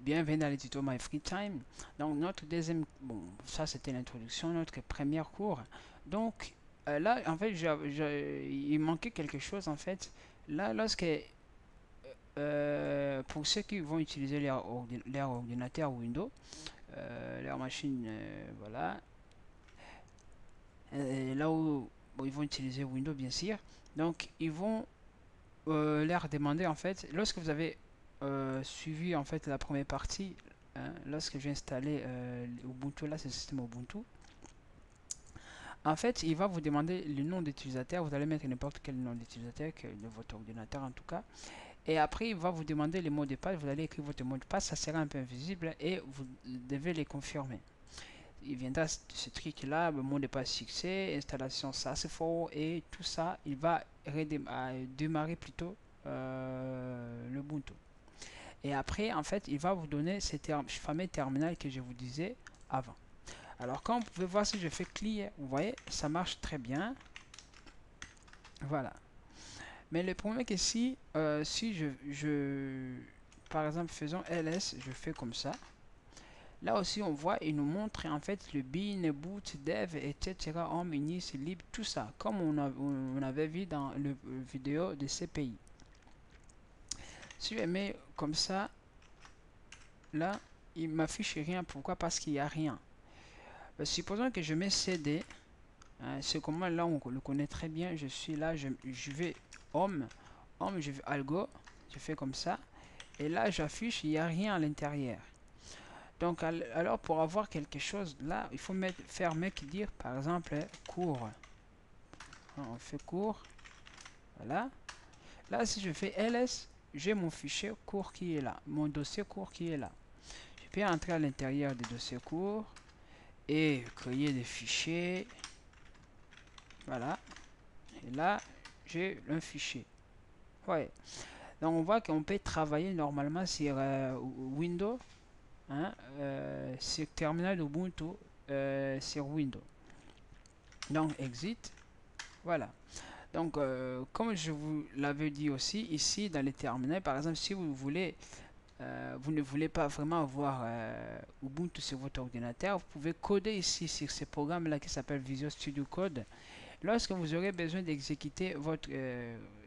Bienvenue dans l'édito My Free Time. Donc notre deuxième, bon ça c'était l'introduction, notre première cours. Donc là en fait il manquait quelque chose en fait. Là lorsque pour ceux qui vont utiliser leur ordinateur Windows, leur machine, voilà, là où bon, ils vont utiliser Windows bien sûr. Donc ils vont leur demander en fait, lorsque vous avez suivi en fait la première partie, hein, lorsque j'ai installé Ubuntu, là c'est le système Ubuntu, en fait il va vous demander le nom d'utilisateur, vous allez mettre n'importe quel nom d'utilisateur de votre ordinateur en tout cas, et après il va vous demander les mots de passe, vous allez écrire votre mot de passe, ça sera un peu invisible et vous devez les confirmer. Il viendra de ce truc là, le mot de passe fixé, installation ça c'est fort et tout ça, il va démarrer plutôt le Ubuntu. Et après, en fait, il va vous donner ces fameux terminal que je vous disais avant. Alors, quand vous pouvez voir, si je fais clear, vous voyez, ça marche très bien. Voilà. Mais le problème est que si par exemple, faisons ls, je fais comme ça. Là aussi, on voit, il nous montre en fait le bin, boot, dev, etc. Home, inis, lib, tout ça, comme on avait vu dans le vidéo de CPI. Si je mets comme ça, là, il m'affiche rien. Pourquoi? Parce qu'il n'y a rien. Supposons que je mets CD. Hein, ce commande là, on le connaît très bien. Je suis là, je vais home. Home, je vais algo. Je fais comme ça. Et là, j'affiche, il n'y a rien à l'intérieur. Donc, alors, pour avoir quelque chose, là, il faut faire make dire, par exemple, cours. On fait cours. Voilà. Là, si je fais ls, j'ai mon fichier cours qui est là. Mon dossier cours qui est là. Je peux entrer à l'intérieur des dossiers cours et créer des fichiers. Voilà. Et là, j'ai un fichier. Ouais. Donc, on voit qu'on peut travailler normalement sur Windows, hein, sur terminal Ubuntu, sur Windows. Donc, exit. Voilà. Donc, comme je vous l'avais dit aussi, ici dans les terminaux, par exemple, si vous voulez, vous ne voulez pas vraiment avoir Ubuntu sur votre ordinateur, vous pouvez coder ici sur ce programme-là qui s'appelle Visual Studio Code. Lorsque vous aurez besoin d'exécuter votre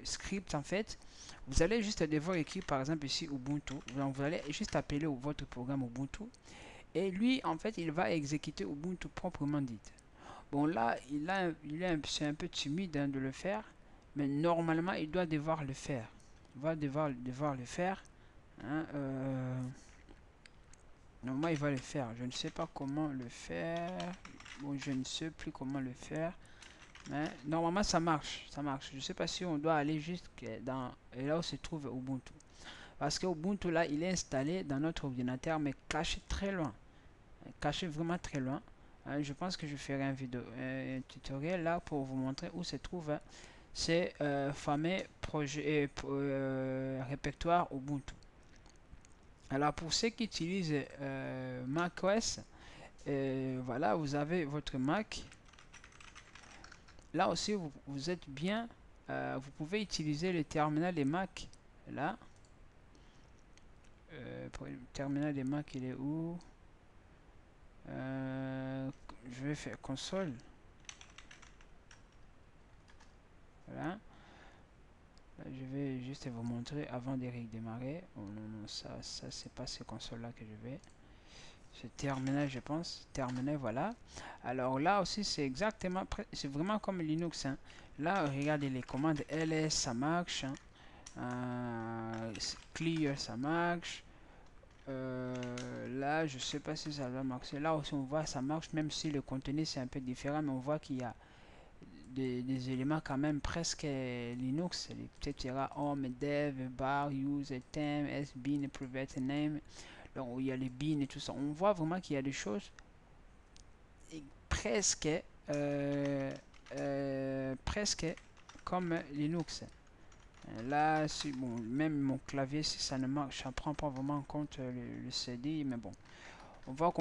script, en fait, vous allez juste devoir écrire par exemple ici Ubuntu. Donc vous allez juste appeler votre programme Ubuntu. Et lui, en fait, il va exécuter Ubuntu proprement dit. Bon, là, c'est un peu timide hein, de le faire. Mais normalement, il doit devoir le faire. Il va devoir le faire. Hein, normalement, il va le faire. Je ne sais pas comment le faire. Bon, je ne sais plus comment le faire. Mais normalement, ça marche. Ça marche. Je ne sais pas si on doit aller jusque dans là où se trouve Ubuntu. Parce que Ubuntu, là, il est installé dans notre ordinateur, mais caché très loin. Caché vraiment très loin. Je pense que je ferai un tutoriel là pour vous montrer où se trouve ces fameux projets répertoire Ubuntu. Alors pour ceux qui utilisent macOS, voilà, vous avez votre Mac. Là aussi, vous êtes bien. Vous pouvez utiliser le terminal des Mac. Là. Pour le terminal des Mac, il est où? Je vais faire console. Voilà. Là, je vais juste vous montrer avant de redémarrer. Oh non, non, ça c'est pas ces consoles là que je vais. C'est terminal, je pense. Terminal, voilà. Alors là aussi, c'est exactement, c'est vraiment comme Linux. Hein. Là, regardez les commandes ls, ça marche. Hein. Clear, ça marche. Là, je sais pas si ça va marcher. Là aussi, on voit ça marche, même si le contenu c'est un peu différent, mais on voit qu'il y a des éléments quand même presque Linux, etc. Home, dev, bar, use, theme, sbin, private name. Donc, il y a les bins et tout ça. On voit vraiment qu'il y a des choses presque, presque comme Linux. Là, bon, même mon clavier, si ça ne marche, ça ne prend pas vraiment en compte le CD, mais bon, on voit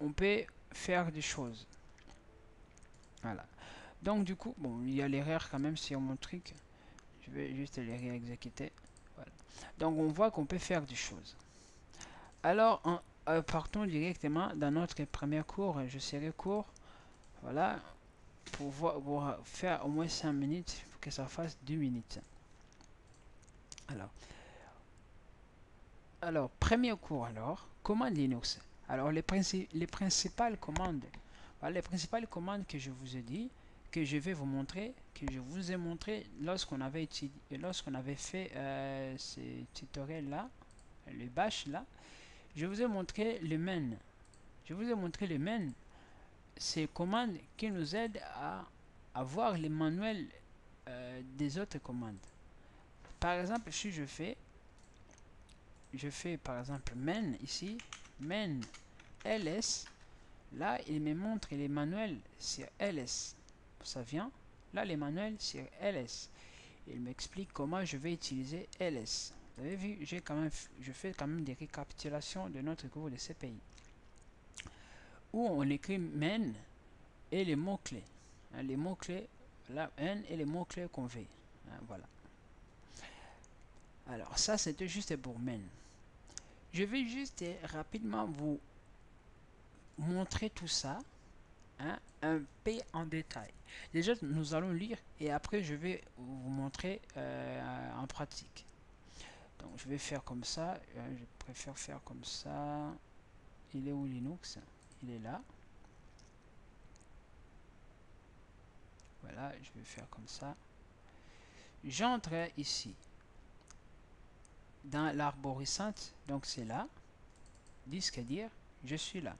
on peut faire des choses. Voilà. Donc du coup, bon, il y a l'erreur quand même sur mon truc. Je vais juste les réexécuter. Voilà. Donc on voit qu'on peut faire des choses. Alors, partons directement dans notre premier cours. Je serai court, voilà, pour faire au moins 5 minutes, pour que ça fasse 2 minutes. Alors, premier cours, alors, commande Linux. Alors, les principales commandes, voilà, les principales commandes que je vous ai dit, que je vais vous montrer, que je vous ai montré lorsqu'on avait fait ce tutoriel là, le bash là. Je vous ai montré le main. Je vous ai montré le main. Ces commandes qui nous aident à avoir les manuels des autres commandes. Par exemple, si je fais par exemple main ici, main ls, là il me montre les manuels sur ls. Ça vient là, les manuels sur ls. Il m'explique comment je vais utiliser ls. Vous avez vu, je fais quand même des récapitulations de notre cours de CPI où on écrit main et les mots-clés. Les mots-clés, là, n et les mots-clés qu'on veut. Voilà. Alors, ça, c'était juste pour main. Je vais juste rapidement vous montrer tout ça, un peu en détail. Déjà, nous allons lire et après, je vais vous montrer en pratique. Donc, je vais faire comme ça. Je préfère faire comme ça. Il est où Linux? Il est là. Voilà, je vais faire comme ça. J'entre ici dans l'arborescente, donc c'est là. Disque dire, je suis là.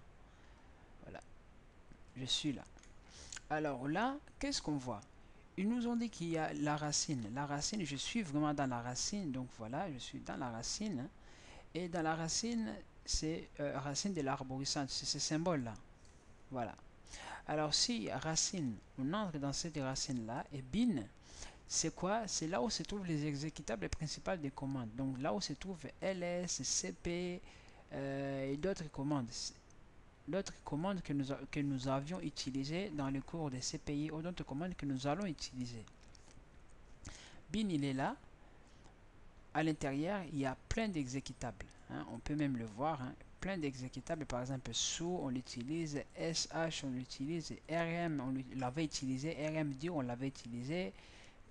Voilà, je suis là. Alors là, qu'est-ce qu'on voit? Ils nous ont dit qu'il y a la racine. La racine, je suis vraiment dans la racine. Donc voilà, je suis dans la racine. Et dans la racine, c'est racine de l'arborescente. C'est ce symbole-là. Voilà. Alors si racine, on entre dans cette racine-là, et bin, c'est quoi? C'est là où se trouvent les exécutables principales des commandes. Donc là où se trouvent ls, cp et d'autres commandes. D'autres commandes que nous avions utilisées dans le cours de CPI ou d'autres commandes que nous allons utiliser. Bin, il est là. À l'intérieur, il y a plein d'exécutables. On peut même le voir. Plein d'exécutables. Par exemple, sous, on l'utilise. SH, on l'utilise. RM, on l'avait utilisé. RMD, on l'avait utilisé.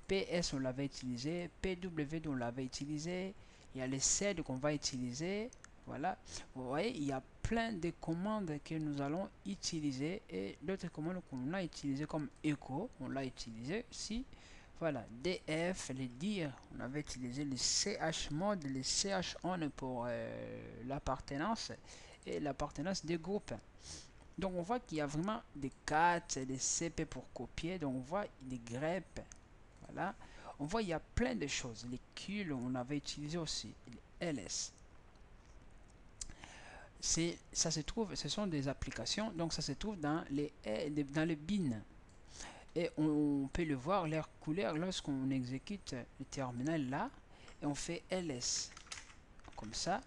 PS, on l'avait utilisé. PW, on l'avait utilisé. Il y a les CED qu'on va utiliser. Voilà. Vous voyez, il y a plein de commandes que nous allons utiliser et d'autres commandes qu'on a utilisées comme echo, on l'a utilisé ici. Voilà, df, les dir, on avait utilisé le chmod, le chon pour l'appartenance et l'appartenance des groupes. Donc on voit qu'il y a vraiment des cat, des cp pour copier, donc on voit des grep, voilà. On voit il y a plein de choses. Les cul, on avait utilisé aussi, les ls. Ça se trouve, ce sont des applications, donc ça se trouve dans les bin. Et on peut le voir, leur couleur, lorsqu'on exécute le terminal là, et on fait ls, comme ça,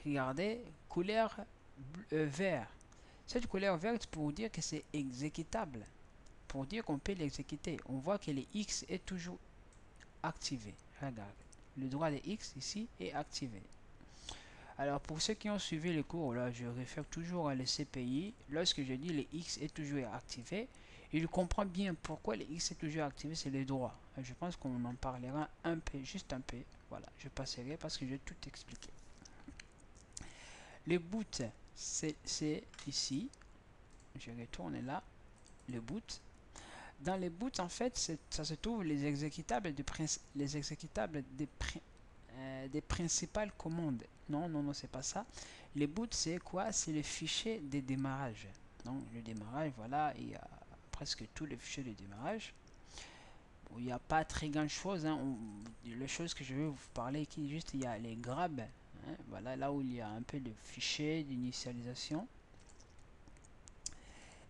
regardez, couleur vert. Cette couleur verte pour dire que c'est exécutable, pour dire qu'on peut l'exécuter. On voit que le X est toujours activé. Regarde, le droit de X ici est activé. Alors pour ceux qui ont suivi le cours, là, je réfère toujours à le CPI. Lorsque je dis le X est toujours activé, il comprend bien pourquoi le X est toujours activé, c'est les droits. Je pense qu'on en parlera un peu, juste un peu. Voilà, je passerai parce que j'ai tout expliqué. Le boot, c'est ici. Je retourne là. Le boot. Dans le boot, en fait, ça se trouve les exécutables des principales commandes. Non, non, non, c'est pas ça. Le boot, c'est quoi? C'est le fichier de démarrage. Donc, le démarrage, voilà, il y a presque tous les fichiers de démarrage. Bon, il n'y a pas très grand chose. Les choses que je vais vous parler, qui juste, il y a les grabs. Voilà, là où il y a un peu de fichiers d'initialisation.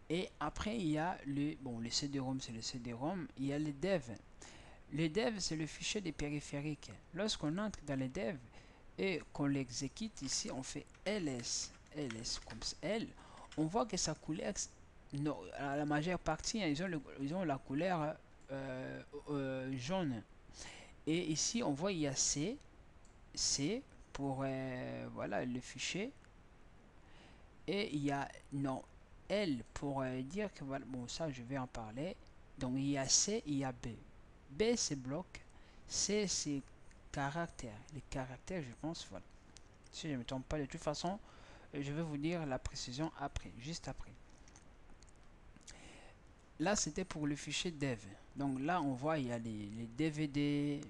Et après, il y a le CD-ROM, c'est le CD-ROM. Il y a le dev. Le dev, c'est le fichier des périphériques. Lorsqu'on entre dans le dev et qu'on l'exécute ici, on fait ls, comme L. On voit que sa couleur, la majeure partie, ils ont la couleur jaune. Et ici, on voit il y a C pour voilà le fichier. Et il y a non L pour dire que voilà, bon ça je vais en parler. Donc il y a C, il y a B. B c'est bloc, C c'est caractère. Les caractères je pense, voilà. Si je ne me trompe pas, de toute façon, je vais vous dire la précision après, juste après. Là c'était pour le fichier dev. Donc là on voit il y a les DVD.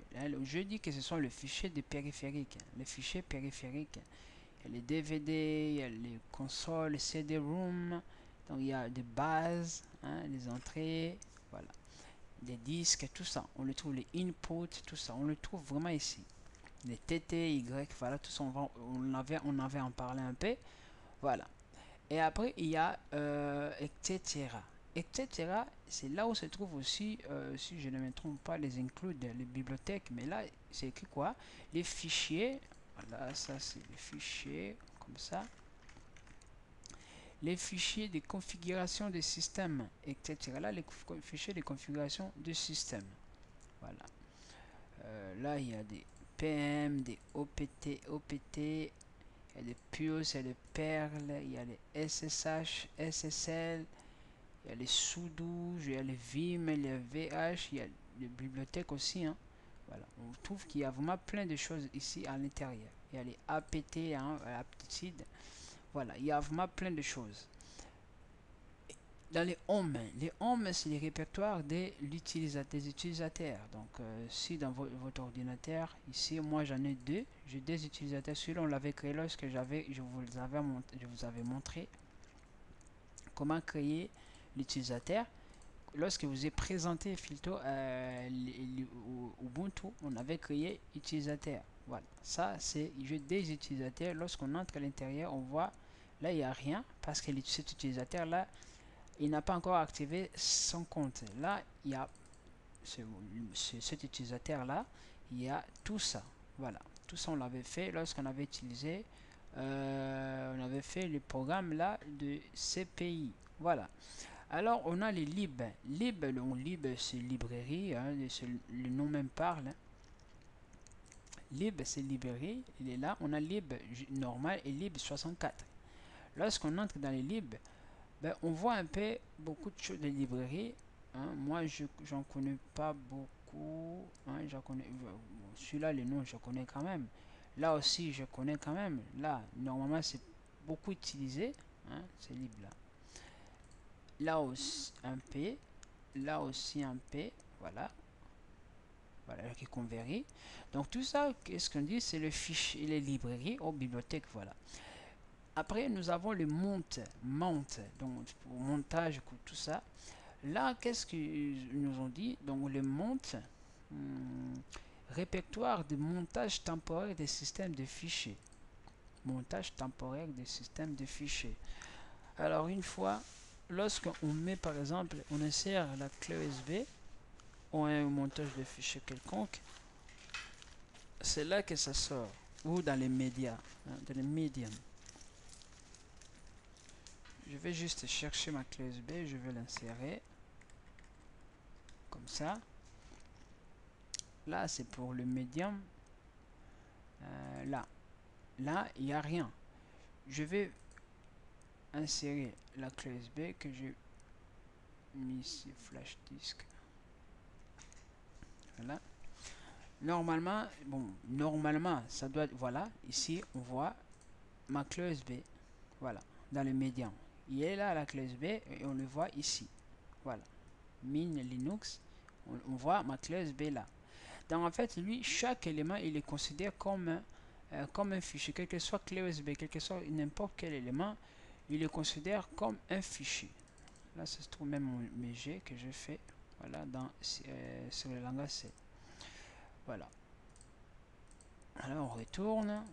Je dis que ce sont les fichiers de périphériques. Les fichiers périphériques. Il y a les DVD, il y a les consoles, CD-ROM. Donc il y a des bases, hein, les entrées, voilà, les disques, tout ça. On le trouve, les inputs, tout ça. On le trouve vraiment ici. Les TTY, voilà, tout ça. On avait en parlé un peu. Voilà. Et après, il y a etc. Etc. C'est là où se trouve aussi, si je ne me trompe pas, les includes, les bibliothèques. Mais là, c'est écrit quoi? Les fichiers. Voilà, ça c'est les fichiers, comme ça. Les fichiers de configuration de système, etc. Là, les fichiers de configuration de système. Voilà. Là, il y a des PM, des OPT, il y a des PIOS, il y a des perles, il y a les SSH, SSL, il y a les sudo, il y a les vim, les VH, il y a les bibliothèques aussi. Hein. Voilà. On trouve qu'il y a vraiment plein de choses ici à l'intérieur. Il y a les APT, hein, aptitude. Voilà, il y a vraiment plein de choses. Dans les home c'est les répertoires des utilisateurs. Donc, si dans votre ordinateur, ici, moi j'en ai deux, j'ai des utilisateurs. Celui-là, on l'avait créé lorsque je vous avais montré comment créer l'utilisateur. Lorsque vous avez présenté Filto Ubuntu, on avait créé utilisateur. Voilà, ça c'est jeu des utilisateurs. Lorsqu'on entre à l'intérieur, on voit là il n'y a rien parce que cet utilisateur là il n'a pas encore activé son compte. Là il y a cet utilisateur là, il y a tout ça. Voilà, tout ça on l'avait fait lorsqu'on avait utilisé, on avait fait le programme là de CPI. Voilà. Alors, on a les lib. Lib, c'est librairie, hein, le nom même parle. Lib, c'est librairie, il est là. On a lib normal et lib 64. Lorsqu'on entre dans les lib, ben, on voit un peu beaucoup de choses de librairie. Hein. Moi, j'en connais pas beaucoup. Hein, celui-là, les noms, je connais quand même. Là aussi, je connais quand même. Là, normalement, c'est beaucoup utilisé. Hein, ces libres-là. Là aussi un P, là aussi un P, voilà, voilà qui convertit. Donc tout ça, qu'est-ce qu'on dit? C'est le fichier, les librairies ou bibliothèques, voilà. Après, nous avons le monte, donc pour montage, tout ça. Là, qu'est-ce qu'ils nous ont dit? Donc le monte, répertoire de montage temporaire des systèmes de fichiers. Montage temporaire des systèmes de fichiers. Alors une fois, lorsqu'on met par exemple, on insère la clé USB ou un montage de fichiers quelconque, c'est là que ça sort. Ou dans les médias, hein, dans les médiums. Je vais juste chercher ma clé USB, je vais l'insérer. Comme ça. Là, c'est pour le médium. Là. Là, il n'y a rien. Je vais insérer la clé USB que j'ai mis ici, flash disk. Voilà. Normalement, bon, normalement, ça doit être, voilà, ici, on voit ma clé USB, voilà, dans le médian. Il est là, la clé USB, et on le voit ici, voilà, Mint Linux, on voit ma clé USB là. Donc, en fait, lui, chaque élément, il est considéré comme un fichier, quel que soit clé USB, quel que soit n'importe quel élément, il le considère comme un fichier. Là, ça se trouve même mon MG que je fais, voilà, sur le langage C. Voilà. Alors on retourne.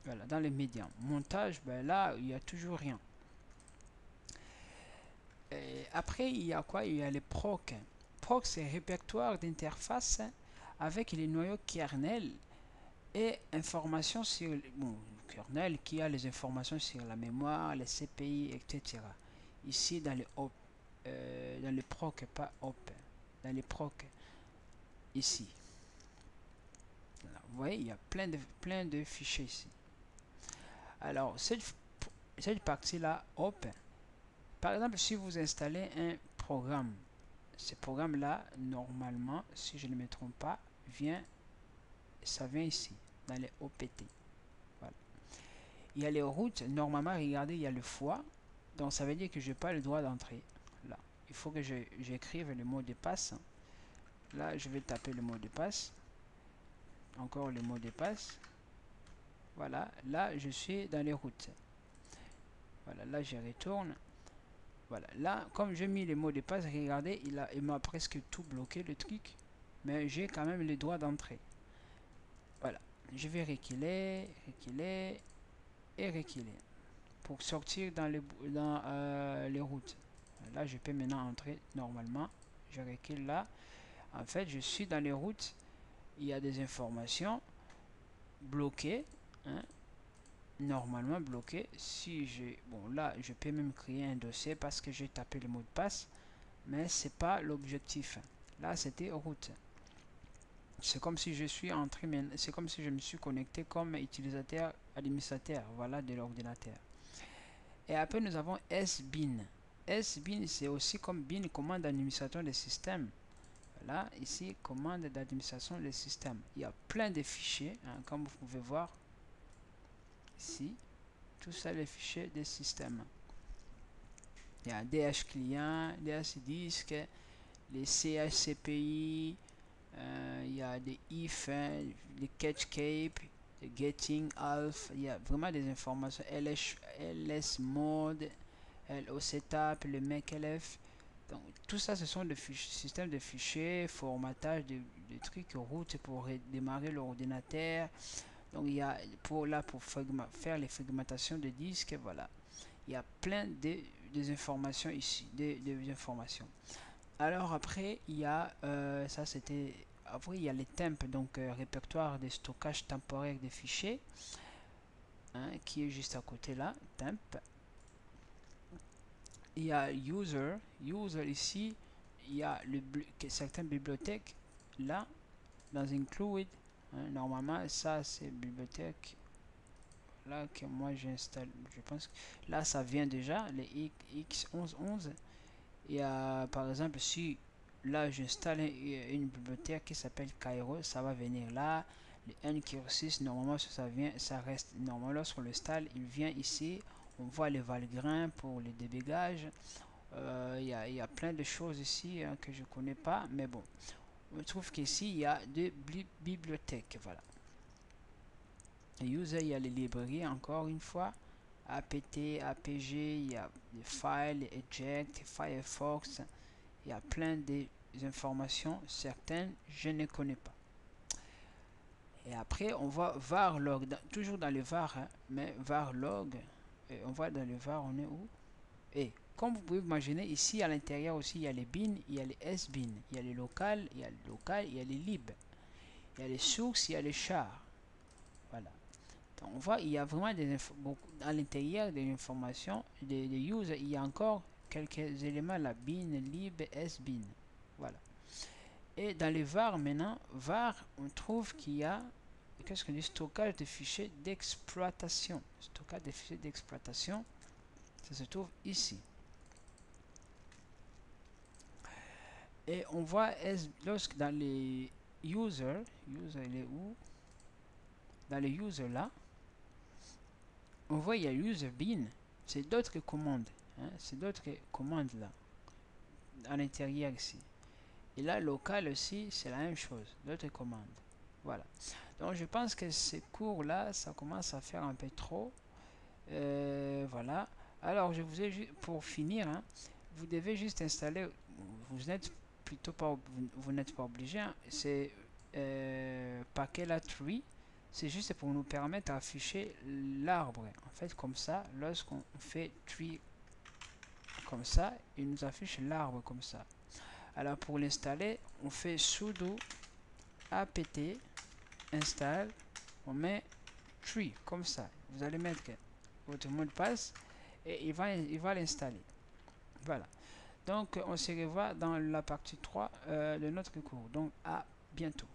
Voilà, dans les médias. Montage, ben là, il n'y a toujours rien. Et après, il y a quoi? Il y a les proc. Proc, c'est répertoire d'interface avec les noyaux kernel et informations sur bon, le kernel qui a les informations sur la mémoire, les CPI, etc. Ici, dans les proc, pas op, dans les proc, ici. Voilà, vous voyez, il y a plein de fichiers ici. Alors, cette partie là, hop, par exemple si vous installez un programme, ce programme là normalement, si je ne me trompe pas, ça vient ici dans les OPT. Voilà. Il y a les routes, normalement regardez, il y a le foie, donc ça veut dire que je n'ai pas le droit d'entrer là. Il faut que j'écrive le mot de passe. Là je vais taper le mot de passe, encore le mot de passe. Voilà, là je suis dans les routes. Voilà, là je retourne. Voilà, là comme j'ai mis les mots de passe, regardez, il m'a presque tout bloqué le truc, mais j'ai quand même le droit d'entrer. Voilà, je vais reculer, reculer et reculer pour sortir dans les routes. Là je peux maintenant entrer normalement. Je recule là. En fait je suis dans les routes, il y a des informations bloquées, hein, normalement bloqué. Si j'ai, bon là je peux même créer un dossier parce que j'ai tapé le mot de passe, mais c'est pas l'objectif. Là c'était route, c'est comme si je suis entré, c'est comme si je me suis connecté comme utilisateur administrateur, voilà, de l'ordinateur. Et après nous avons SBIN. SBIN c'est aussi comme BIN, commande d'administration des systèmes. Là ici commande d'administration des systèmes, il y a plein de fichiers, hein, comme vous pouvez voir ici. Tout ça les fichiers des systèmes. Il y a DH client, DH disque, les CHCPI, il y a des if, les catchcape, les getting alpha, il y a vraiment des informations, ls mode, lo setup, le makelf. Donc tout ça ce sont des systèmes de fichiers, formatage de trucs, route pour démarrer l'ordinateur. Donc il y a pour faire les fragmentations de disques, voilà. Il y a plein de informations ici, des informations. Alors après il y a ça c'était après il y a les temp, donc répertoire de stockage temporaire des fichiers, hein, qui est juste à côté là, temp. Il y a user ici, il y a certaines bibliothèques là dans include, hein, normalement ça c'est bibliothèque là que moi j'installe, je pense que là ça vient déjà les X1111. Il y a par exemple si là j'installe une bibliothèque qui s'appelle Cairo, ça va venir là. Le NQ6 normalement ça vient, ça reste normalement lorsqu'on l'installe, il vient ici, on voit les valgrind pour le débugage. Il y a plein de choses ici, hein, que je connais pas, mais bon, on trouve qu'ici il y a deux bibliothèques, voilà. User, il y a les librairies encore une fois, apt, apg, il y a les files, eject, firefox, il y a plein d'informations, certaines je ne connais pas. Et après on voit var log, toujours dans le var, hein, mais var log, et on voit dans le var on est où, et comme vous pouvez imaginer ici à l'intérieur aussi il y a les bin, il y a les sbin, il y a les local, il y a les local, il y a les lib, il y a les sources, il y a les chars, voilà. Donc on voit il y a vraiment à l'intérieur des informations des users, il y a encore quelques éléments là, bin, lib, sbin, voilà. Et dans les var maintenant, var on trouve qu'il y a, qu'est-ce qu'on dit, stockage de fichiers d'exploitation. Stockage de fichiers d'exploitation, ça se trouve ici. Et on voit lorsque dans les user il est où, dans les user là, on voit il y a user bin, c'est d'autres commandes, hein, c'est d'autres commandes là à l'intérieur ici. Et là local aussi c'est la même chose, d'autres commandes, voilà. Donc je pense que ces cours là ça commence à faire un peu trop, voilà. Alors je vous ai pour finir, hein, vous devez juste installer, vous n'êtes plutôt pas, vous n'êtes pas obligé, hein, c'est paquet la tree, c'est juste pour nous permettre d'afficher l'arbre, en fait, comme ça. Lorsqu'on fait tree comme ça, il nous affiche l'arbre comme ça. Alors pour l'installer, on fait sudo apt install, on met tree comme ça, vous allez mettre votre mot de passe et il va l'installer, voilà. Donc on se revoit dans la partie 3 de notre cours, donc à bientôt.